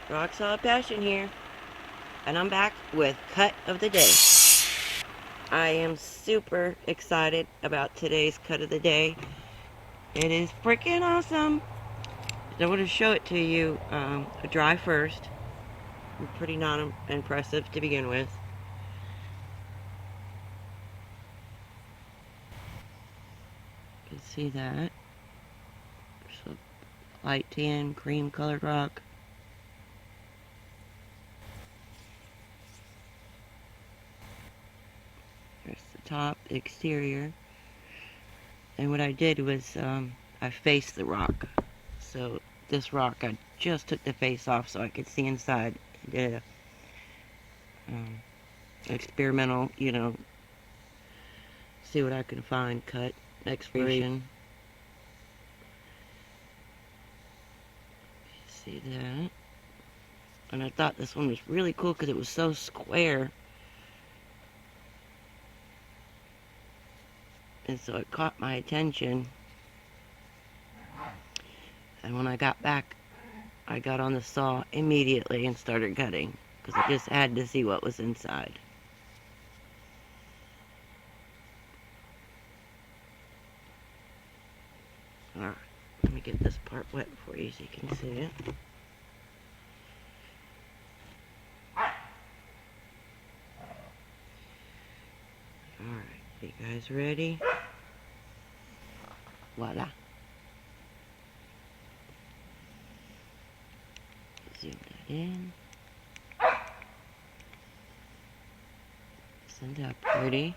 Rock Solid Passion here, and I'm back with Cut of the Day. I am super excited about today's Cut of the Day. It is freaking awesome. I want to show it to you dry first. Pretty non-impressive to begin with. You can see that. So light tan, cream colored rock. There's the top, the exterior. And what I did was I faced the rock. So this rock, I just took the face off so I could see inside. I did a experimental, see what I can find, cut, exploration. See that? And I thought this one was really cool because it was so square. And so it caught my attention. And when I got back, I got on the saw immediately and started cutting because I just had to see what was inside. Alright, let me get this part wet for you so you can see it. Alright, you guys ready? Voila. Zoom that in. Isn't that pretty?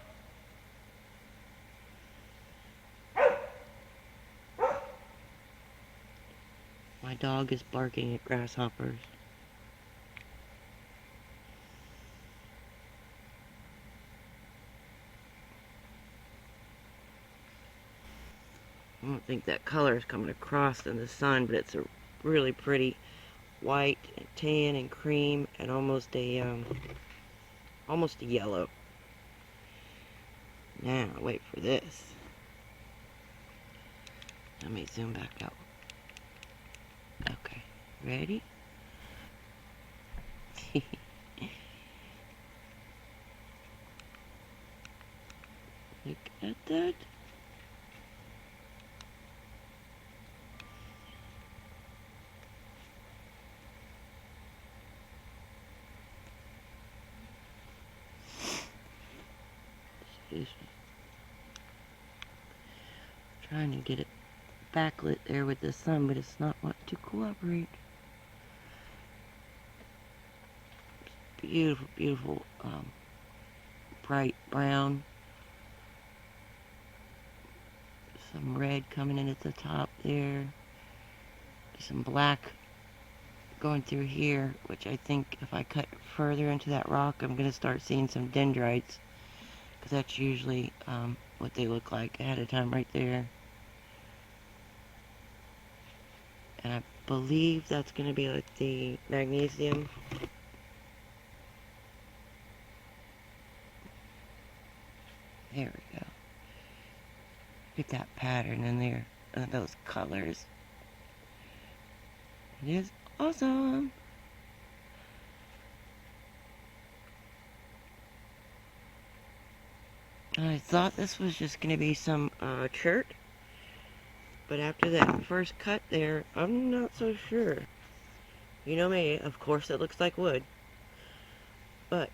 My dog is barking at grasshoppers. I don't think that color is coming across in the sun, but it's a really pretty white and tan and cream and almost a yellow. Now, wait for this. Let me zoom back out. Okay, ready? Look at that. Excuse me. Trying to get it backlit there with the sun, but it's not wanting to cooperate. It's beautiful, beautiful, bright brown. Some red coming in at the top there. Some black going through here, which I think if I cut further into that rock, I'm going to start seeing some dendrites. Because that's usually what they look like ahead of time right there. And I believe that's going to be like the magnesium. There we go. Get that pattern in there. Those colors. It is awesome. I thought this was just going to be some chert. But after that first cut there, I'm not so sure. You know me, of course it looks like wood. But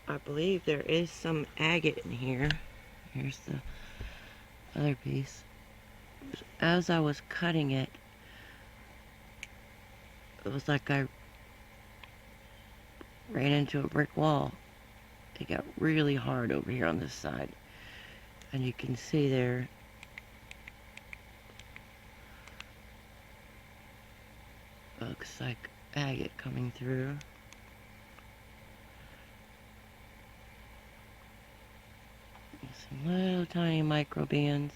I believe there is some agate in here. Here's the other piece. As I was cutting it, it was like I ran into a brick wall. It got really hard over here on this side. And you can see there, looks like agate coming through. Some little tiny micro bands.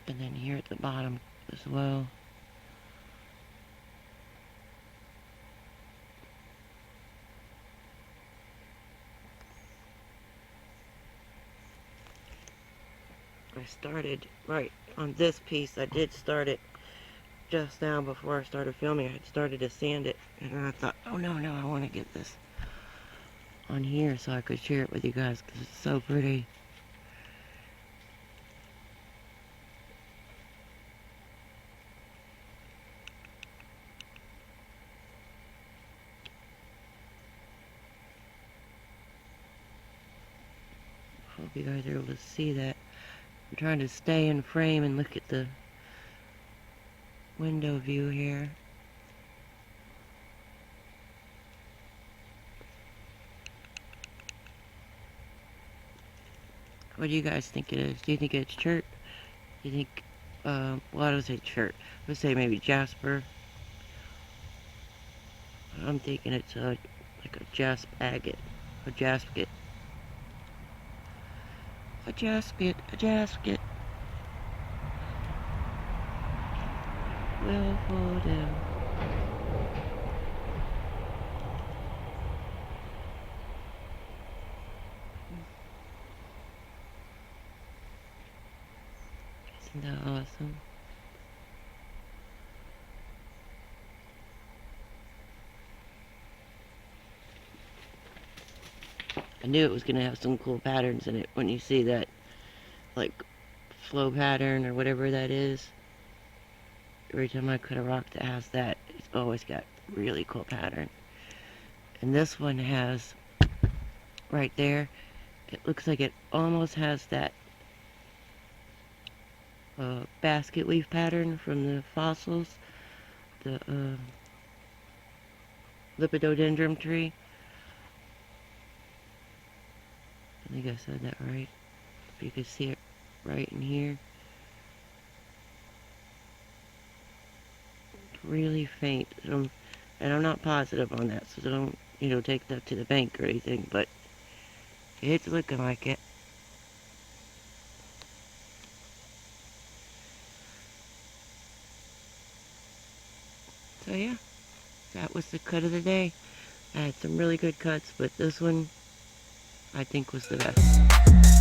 And then here at the bottom as well. I I started right on this piece. I did start it just now before I started filming. I had started to sand it, and then I thought, oh no, I want to get this on here so I could share it with you guys because it's so pretty. Hope you guys are able to see that. I'm trying to stay in frame and look at the window view here. What do you guys think it is? Do you think it's Chert? Do you think, well, I don't say Chert. I would say maybe Jasper. I'm thinking it's like a Agate. A Jasket. A Jasket. Will fall down. Isn't that awesome? I knew it was going to have some cool patterns in it when you see that, like, flow pattern or whatever that is. Every time I cut a rock that has that, it's always got really cool pattern. And this one has, right there, it looks like it almost has that basket leaf pattern from the fossils, the Lepidodendron tree. I think I said that right. If you can see it right in here. It's really faint. And I'm not positive on that, so don't, take that to the bank or anything, but it's looking like it. So yeah, that was the cut of the day. I had some really good cuts, but this one I think was the best.